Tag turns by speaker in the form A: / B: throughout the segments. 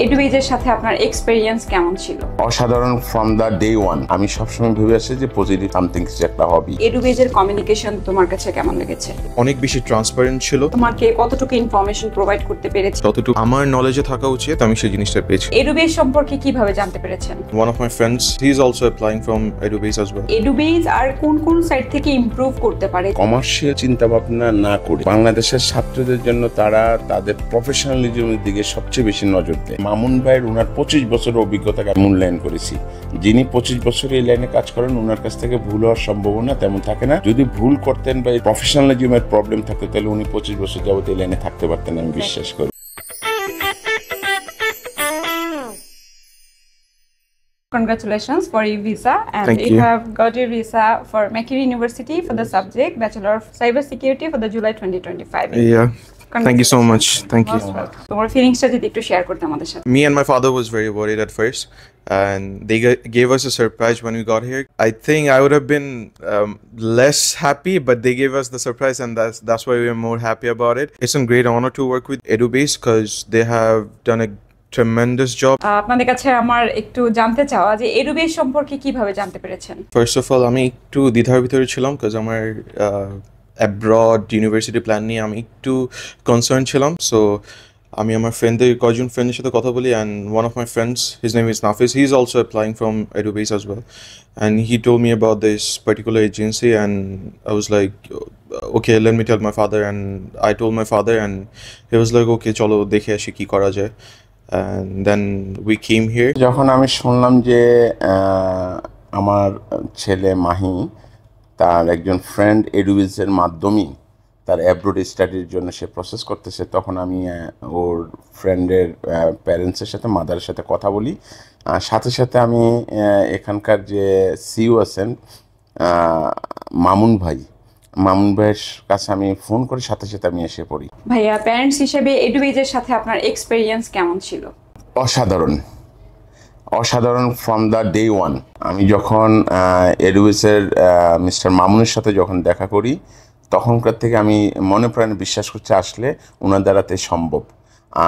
A: এডুবেজের সাথে আপনার এক্সপেরিয়েন্স কেমন ছিল?
B: অসাধারণ ফ্রম দ্য ডে ওয়ান। আমি সবসময় ভেবে আসছি যে পজিটিভ সামথিং কিছু একটা হবে।
A: এডুবেজের কমিউনিকেশন তোমার কাছে কেমন লেগেছে?
C: অনেক বেশি ট্রান্সপারেন্ট ছিল।
A: তোমাকে কতটুকু ইনফরমেশন প্রোভাইড করতে পেরেছে?
C: ততটুকু আমার নলেজে থাকা উচিত আমি সেই জিনিসটা পেয়েছি।
A: এডুবেজ সম্পর্কে কিভাবে জানতে পেরেছেন?
C: One of my friends, he is also applying from Edubase as well.
A: এডুবেজ আর কোন কোন সাইড থেকে ইমপ্রুভ করতে পারে?
B: কমার্শিয়াল চিন্তা ভাবনা না করে বাংলাদেশের ছাত্রদের জন্য তারা তাদের প্রফেশনালিজমের দিকে সবচেয়ে বেশি নজর দেয়। মামুন ভাইয়ের উনার 25 বছরের অভিজ্ঞতাকে মূল্যায়ন করেছি। যিনি 25 বছর এই লাইনে কাজ করেন উনার কাছ থেকে ভুল হওয়ার সম্ভাবনা তেমন থাকে না। যদি ভুল করতেন বা প্রফেশনালিজমের প্রবলেম থাকতো তাহলে উনি 25 বছর যাবত এই লাইনে থাকতে পারতেন, আমি বিশ্বাস করি।
A: Congratulations for your visa, and
C: Thank
A: you
C: you.
A: have got your visa for Macquarie University for the subject Bachelor of Cybersecurity for the July 2025.
C: Yeah. Thank you so much. Thank you.
A: Most welcome. তোমার ফিলিংসটা যদি একটু share করতে আমাদের সাথে।
C: Me and my father was very worried at first, and they gave us a surprise when we got here. I think I would have been less happy, but they gave us the surprise, and that's why we are more happy about it. It's a great honor to work with Edubase because they have done a tremendous job.
A: আপনাদের কাছে আমার একটু জানতে চাওয়া যে এডুবেজ সম্পর্কে কিভাবে জানতে পেরেছেন?
C: First of all, আমি একটু দ্বিধার ভিতরে ছিলাম because আমার abroad university plan নিয়ে আমি একটু concerned ছিলাম, so আমি আমার কয়েকজন ফ্রেন্ডের সাথে কথা বলি, and one of my friends, his name is Nafiz, he's also applying from Edubase as well, and he told me about this particular agency, and I was like, okay, let me tell my father, and I told my father, and he was like, okay, চলো দেখে আসি কি করা যায়, and then we came here.
B: যখন আমি শুনলাম যে আমার ছেলে মাহি তার একজন ফ্রেন্ড এডুবেজের মাধ্যমেই তার অ্যাব্রোড স্টাডির জন্য সে প্রসেস করতেছে, তখন আমি ওর ফ্রেন্ডের প্যারেন্টসের সাথে মাদারের সাথে কথা বলি। সাথে সাথে আমি এখানকার যে সিইও আছেন মামুন ভাইয়ের কাছে আমি ফোন করি, সাথে সাথে আমি এসে পড়ি।
A: ভাইয়া, প্যারেন্টস হিসেবে এডুবেজের সাথে আপনার এক্সপেরিয়েন্স কেমন ছিল?
B: অসাধারণ ফ্রম দ্য ডে ওয়ান। আমি যখন এডুবেজের মিস্টার মামুনের সাথে যখন দেখা করি তখনকার থেকে আমি মনে প্রাণে বিশ্বাস করছি আসলে ওনার দ্বারাতে সম্ভব।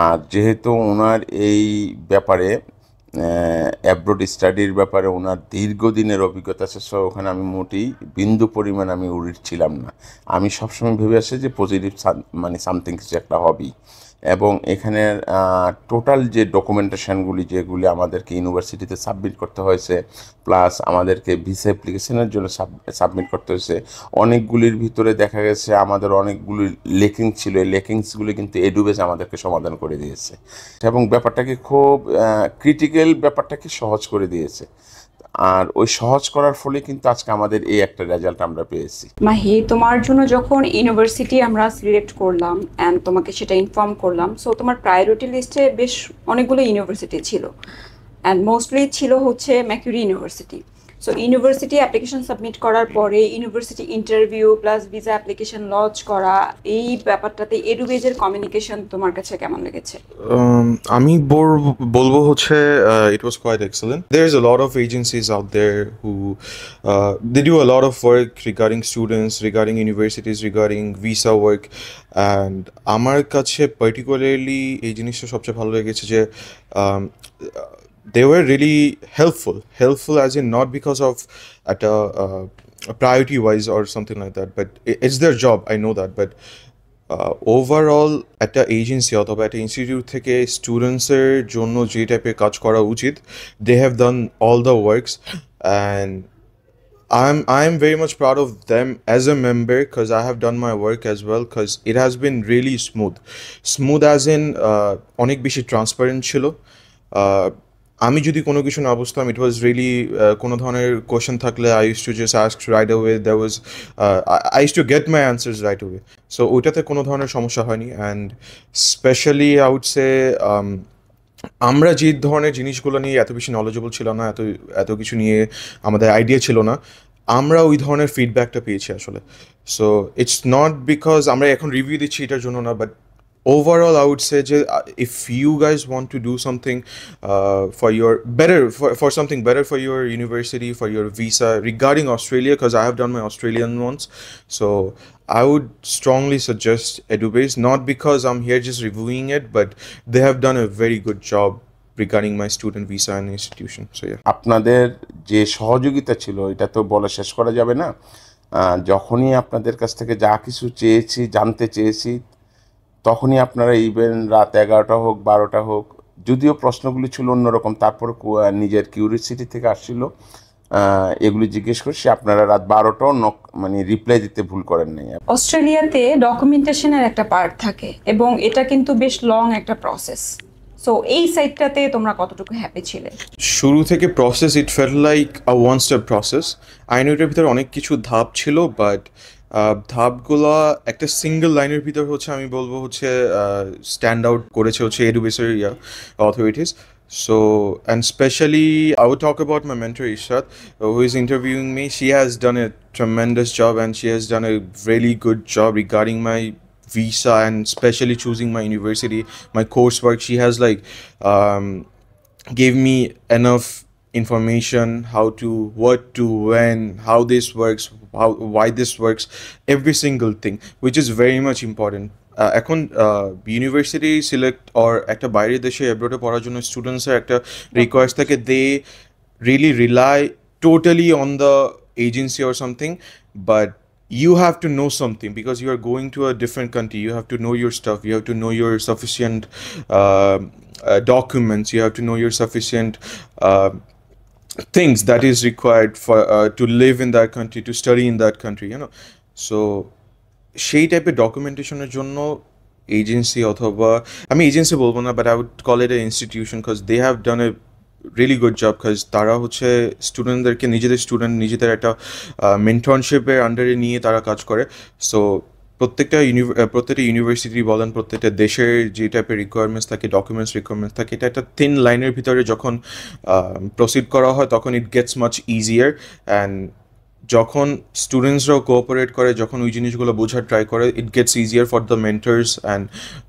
B: আর যেহেতু ওনার এই ব্যাপারে অ্যাব্রোড স্টাডির ব্যাপারে ওনার দীর্ঘদিনের অভিজ্ঞতা আছে, সো ওখানে আমি মোটেই বিন্দু পরিমাণ আমি উড়ির ছিলাম না। আমি সবসময় ভেবে আসছি যে পজিটিভ মানে সামথিং কিছু একটা হবেই। এবং এখানের টোটাল যে ডকুমেন্টেশনগুলি যেগুলি আমাদেরকে ইউনিভার্সিটিতে সাবমিট করতে হয়েছে, প্লাস আমাদেরকে ভিসা অ্যাপ্লিকেশনের জন্য সাবমিট করতে হয়েছে, অনেকগুলির ভিতরে দেখা গেছে আমাদের অনেকগুলি লেকিং ছিল। এই লেকিংসগুলি কিন্তু এডুবেজ আমাদেরকে সমাধান করে দিয়েছে এবং ব্যাপারটাকে খুব ক্রিটিক্যাল ব্যাপারটাকে সহজ করে দিয়েছে। আর ওই সহজ করার ফলে কিন্তু আজকে আমাদের এই একটা রেজাল্ট আমরা পেয়েছি।
A: মাহি, তোমার জন্য যখন ইউনিভার্সিটি আমরা সিলেক্ট করলাম অ্যান্ড তোমাকে সেটা ইনফর্ম করলাম, সো তোমার প্রায়োরিটি লিস্টে বেশ অনেকগুলো ইউনিভার্সিটি ছিল অ্যান্ড মোস্টলি ছিল হচ্ছে Macquarie university. So university application submit করার পরে university interview plus visa application launch করা, এই ব্যাপারটাতে এডুবেজের কমিউনিকেশন তোমার কাছে কেমন লেগেছে?
C: আমি বলবো হচ্ছে it was quite excellent. There's a lot of agencies out there who they do a lot of work regarding students, regarding universities, regarding visa work, and আমার কাছে particularly এই জিনিসটা সবচেয়ে ভালো লেগেছে যে they were really helpful as in not because of at a priority wise or something like that, but it's their job, I know that, but overall একটা agency অথবা একটা ইনস্টিটিউট থেকে স্টুডেন্টসের জন্য যে টাইপের কাজ করা উচিত, they have done all the works, and I am very much proud of them as a member because I have done my work as well, because it has been really smooth as in অনেক বেশি transparent ছিল। আমি যদি কোনো কিছু না বুঝতাম, ইট was really কোনো ধরনের কোয়েশ্চেন থাকলে I use to just ask right away, there was I use to get my answers right away, so ওইটাতে কোনো ধরনের সমস্যা হয়নি। And specially I would say আমরা যে ধরনের জিনিসগুলো নিয়ে এত বেশি নলেজেবল ছিল না, এত কিছু নিয়ে আমাদের আইডিয়া ছিল না, আমরা ওই ধরনের ফিডব্যাকটা পেয়েছি আসলে। সো ইটস নট বিকজ আমরা এখন রিভিউ দিচ্ছি এটার জন্য না, but overall I would say if you guys want to do something for your for something better for your university, for your visa regarding Australia, because I have done my Australian ones, so I would strongly suggest Edubase, not because I'm here just reviewing it, but they have done a very good job regarding my student visa and institution. So yeah.
B: আপনাদের যে সহযোগিতা ছিল এটা তো বলে শেষ করা যাবে না। যখনই আপনাদের কাছ থেকে যা কিছু চেয়েছি, জানতে চেয়েছি, তখনই আপনারা ইভেন রাত 11টা হোক 12টা হোক, যদিও প্রশ্নগুলি ছিল অন্যরকম, তারপর নিজের কিউরিয়াসিটি থেকে আসছিল, এগুলি জিজ্ঞেস করছি, আপনারা রাত 12টাও মানে রিপ্লাই দিতে ভুল করেন নাই।
A: অস্ট্রেলিয়াতে ডকুমেন্টেশনের একটা পার্ট থাকে এবং এটা কিন্তু বেশ লং একটা প্রসেস। সো এই সাইডটাতে তোমরা কতটুকু হ্যাপি ছিলে?
C: শুরু থেকে process, it felt like a one step process. আইনটার ভিতরে অনেক কিছু ধাপ ছিল, বাট ধাপগুলো একটা সিঙ্গেল লাইনের ভিতর হচ্ছে আমি বলবো হচ্ছে স্ট্যান্ড আউট করেছে হচ্ছে education authorities. So, and especially, I would talk about my mentor Ishat, who is interviewing me. She has done a tremendous job, and she has done a really good job regarding my visa and especially choosing my university, my coursework. She has like gave me enough information, how to, what to, when, how this works, why this works, every single thing, which is very much important. এখন university select or একটা বাইরের দেশে অ্যাব্রোডে পড়ার জন্য স্টুডেন্টসের একটা request থাকে, they really rely totally on the agency or something, but you have to know something because you are going to a different country. You have to know your stuff, you have to know your sufficient documents, you have to know your sufficient things that is required for to live in that country, to study in that country, you know. So সেই টাইপের ডকুমেন্টেশনের জন্য agency, অথবা আমি agency বলবো না, but I would call it a institution, because they have done a really good job, because তারা হচ্ছে স্টুডেন্টদেরকে নিজেদের একটা মেন্টরশিপের আন্ডারে নিয়ে তারা কাজ করে। সো প্রত্যেকটা ইউনিভার্সিটি বলেন, প্রত্যেকটা দেশের যে টাইপের রিকোয়ারমেন্টস থাকে, ডকুমেন্টস রিকোয়ারমেন্টস থাকে, এটা একটা থিন লাইনের ভিতরে যখন প্রসিড করা হয় তখন it gets much easier. And যখন স্টুডেন্টসরাও কোঅপারেট করে, যখন ওই জিনিসগুলো বোঝার ট্রাই করে, it gets easier for the mentors and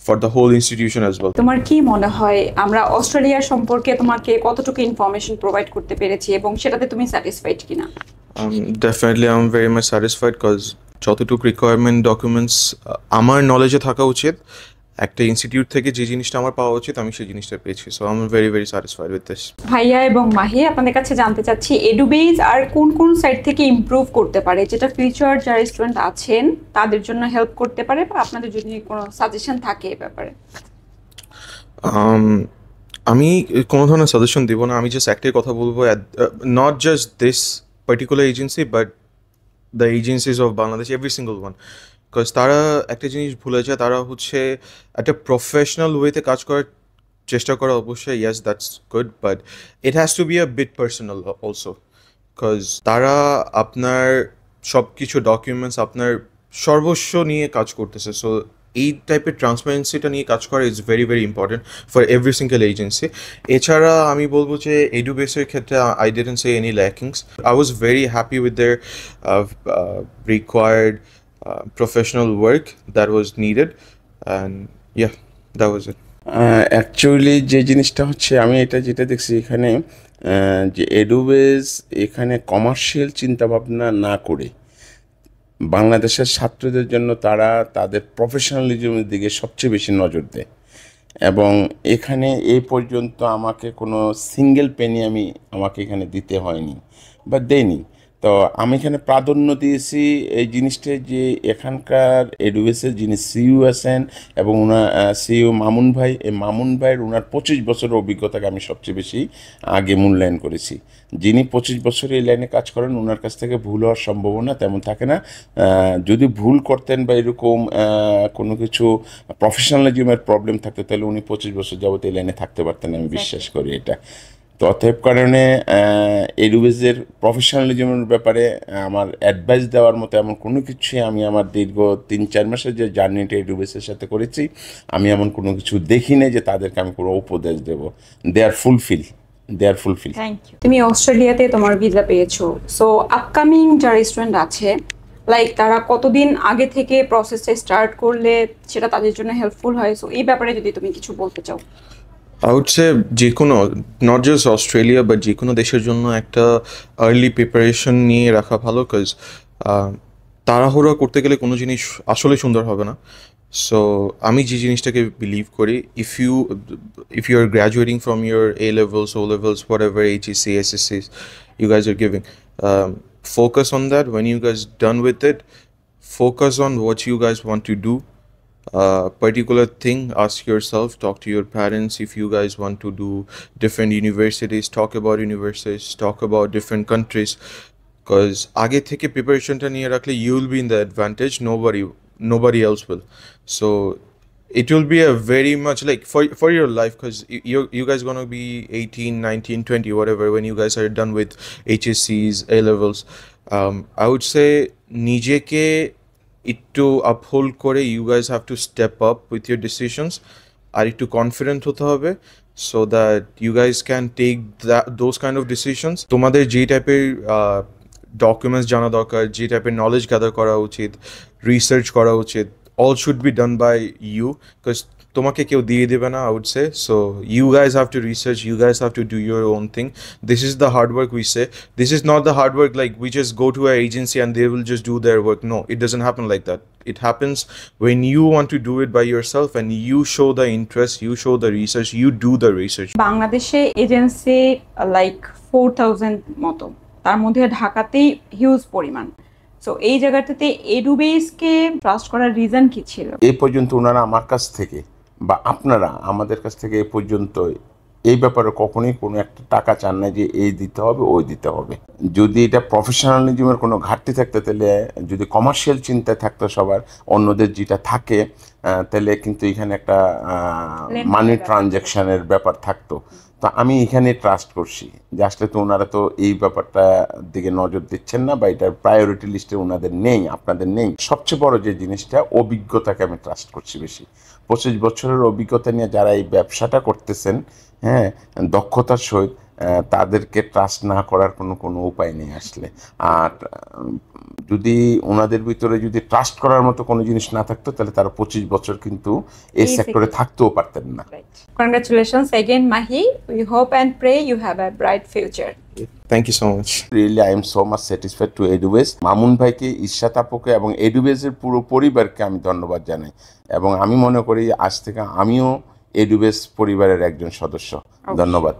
C: for the whole institution as well.
A: তোমার কি মনে হয় আমরা অস্ট্রেলিয়া সম্পর্কে তোমাকে কতটুকু ইনফরমেশন প্রোভাইড করতে পেরেছি এবং সেটাতে তুমি স্যাটিসফাইড কিনা?
C: Definitely I am very much satisfied, because যতটুকু রিকোয়ারমেন্ট ডকুমেন্টস আমার নলেজে থাকা উচিত, একটা ইনস্টিটিউট থেকে যে জিনিসটা আমার পাওয়া উচিত আমি সেই জিনিসটা পেয়েছি। So I am very very satisfied with this.
A: ভাইয়া এবং মাহি, আপনাদের কাছে জানতে চাচ্ছি এডুবেজ আর কোন কোন সাইড থেকে ইমপ্রুভ করতে পারে, যেটা ফিউচার যারা স্টুডেন্ট আছেন তাদের জন্য হেল্প করতে পারে, বা আপনাদের যদি কোনো সাজেশন থাকে এ ব্যাপারে?
C: আমি কোনো ধরনের সাজেশন দিব না, আমি জাস্ট একটাই কথা বলবো, not just this particular agency but the agencies of Bangladesh, every single one, because তারা একটা জিনিস ভুলে যায়, তারা হচ্ছে একটা প্রফেশনাল ওয়েতে কাজ করার চেষ্টা করা অবশ্যই, yes that's good, but it has to be a bit personal also, because তারা আপনার সব কিছু ডকুমেন্টস, আপনার সর্বস্ব নিয়ে কাজ করতেছে। সো এই টাইপের ট্রান্সপারেন্সিটা নিয়ে কাজ করা is very very important for every single agency. এছাড়া আমি বলবো যে এডুবেসের ক্ষেত্রে I didn't say any lackings. I was very happy with their required professional work that was needed, and yeah, that was it.
B: Actually যে জিনিসটা হচ্ছে, আমি এটা যেটা দেখছি এখানে, যে এডুবেজ এখানে কমার্শিয়াল চিন্তাভাবনা না করে বাংলাদেশের ছাত্রদের জন্য তারা তাদের প্রফেশনালিজমের দিকে সবচেয়ে বেশি নজর দেয়, এবং এখানে এই পর্যন্ত আমাকে কোনো সিঙ্গেল পেনি আমাকে এখানে দিতে হয়নি বা দেয়নি। তো আমি এখানে প্রাধান্য দিয়েছি এই জিনিসটা, যে এখানকার এডুবেসের যিনি সিইও আছেন এবং ওনার সিইও মামুন ভাই, এই মামুন ভাইয়ের ওনার 25 বছরের অভিজ্ঞতাকে আমি সবচেয়ে বেশি আগে মূল্যায়ন করেছি। যিনি 25 বছর এই লাইনে কাজ করেন, ওনার কাছ থেকে ভুল হওয়ার সম্ভাবনা তেমন থাকে না। যদি ভুল করতেন বা এরকম কোনো কিছু প্রফেশনালিজমের প্রবলেম থাকতো, তাহলে উনি 25 বছর যাবত এই লাইনে থাকতে পারতেন, আমি বিশ্বাস করি এটা। তো অতএব কারণে এডুবেজের প্রফেশনালিজমের ব্যাপারে আমার অ্যাডভাইস দেওয়ার মতো এমন কোনো কিছুই, আমি আমার দীর্ঘ 3-4 মাসের যে জার্নিটা এডুবেজের সাথে করেছি, আমি এমন কোনো কিছু দেখি নাই যে তাদেরকে আমি কোনো উপদেশ দেব। They are fulfil.
A: Thank you. তুমি অস্ট্রেলিয়াতে তোমার ভিসা পেয়েছো, সো আপকামিং যারা স্টুডেন্ট আছে, লাইক তারা কতদিন আগে থেকে প্রসেসটা স্টার্ট করলে সেটা তাদের জন্য হেল্পফুল হয়, সো এই ব্যাপারে যদি তুমি কিছু বলতে চাও।
C: I would say যে কোনো, নট জাস্ট অস্ট্রেলিয়া বাট যে কোনো দেশের জন্য একটা আর্লি প্রিপারেশন নিয়ে রাখা ভালো, বিকজ তাড়াহুড়া করতে গেলে কোনো জিনিস আসলে সুন্দর হবে না। সো আমি যে জিনিসটাকে বিলিভ করি, if you are graduating from your A levels, O levels, whatever HEC, SSCs you guys are giving, focus on that. When you guys done with it, focus on what you guys want to do. Particular thing, ask yourself, talk to your parents. If you guys want to do different universities, talk about universities, talk about different countries, because আগে থেকে প্রিপারেশনটা নিয়ে রাখলে you will be in the advantage, nobody else will. So it will be a very much like for your life, because you guys gonna be 18, 19, 20, whatever, when you guys are done with HSCs, A levels. I would say নিজেকে একটু uphold করে you guys have to step up with your decisions, আর একটু confident হতে হবে, so that you guys can take those kind of decisions. তোমাদের যে টাইপের ডকুমেন্টস জানা দরকার, যে টাইপের নলেজ গ্যাদার করা উচিত, রিসার্চ করা উচিত, all should be done by you, because তোমাকে কেউ দিয়ে দেবে না, I would say. So you guys have to research, you guys have to do your own thing. This is the hard work we say. This is not the hard work like we just go to an agency and they will just do their work. No, it doesn't happen like that. It happens when you want to do it by yourself and you show the interest, you show the research, you do the research.
A: বাংলাদেশে agency like 4000 মতো, তার মধ্যে ঢাকাতেই huge পরিমাণ। So এই জায়গাটাতে এডুবেসকে trust করার reason কি ছিল?
B: এই পর্যন্ত ওনারা আমার কাছ থেকে বা আপনারা আমাদের কাছ থেকে এ পর্যন্ত এই ব্যাপারে কখনোই কোনো একটা টাকা চান না যে এই দিতে হবে ওই দিতে হবে। যদি এটা প্রফেশনালিজমের কোনো ঘাটতি থাকতো, তাহলে যদি কমার্শিয়াল চিন্তায় থাকতো সবার, অন্যদের যেটা থাকে, তাহলে কিন্তু এখানে একটা মানি ট্রানজ্যাকশানের ব্যাপার থাকতো। তো আমি এখানে ট্রাস্ট করছি যে আসলে তো ওনারা তো এই ব্যাপারটা দিকে নজর দিচ্ছেন না, বা এটার প্রায়োরিটি লিস্টে ওনাদের নেই, আপনাদের নেই। সবচেয়ে বড় যে জিনিসটা, অভিজ্ঞতাকে আমি ট্রাস্ট করছি বেশি। 25 বছরের অভিজ্ঞতা নিয়ে যারা এই ব্যবসাটা করতেছেন, হ্যাঁ, দক্ষতার সহিত, তাদেরকে ট্রাস্ট না করার কোনো উপায় নেই আসলে। আর যদি ওনাদের ভিতরে যদি ট্রাস্ট করার মতো কোনো জিনিস না থাকতো, তাহলে তারা 25 বছর কিন্তু এই সেক্টরে থাকতেও পারতেন না।
A: Congratulations again, Mahi. We hope and pray you have a bright future.
C: Thank you so much.
B: Really, I am so much satisfied to Edubase. Mamun ভাইকে, ইরশাদ আপুকে এবং এডুবেসের পুরো পরিবারকে আমি ধন্যবাদ জানাই, এবং আমি মনে করি আজ থেকে আমিও এডুবেস পরিবারের একজন সদস্য। ধন্যবাদ।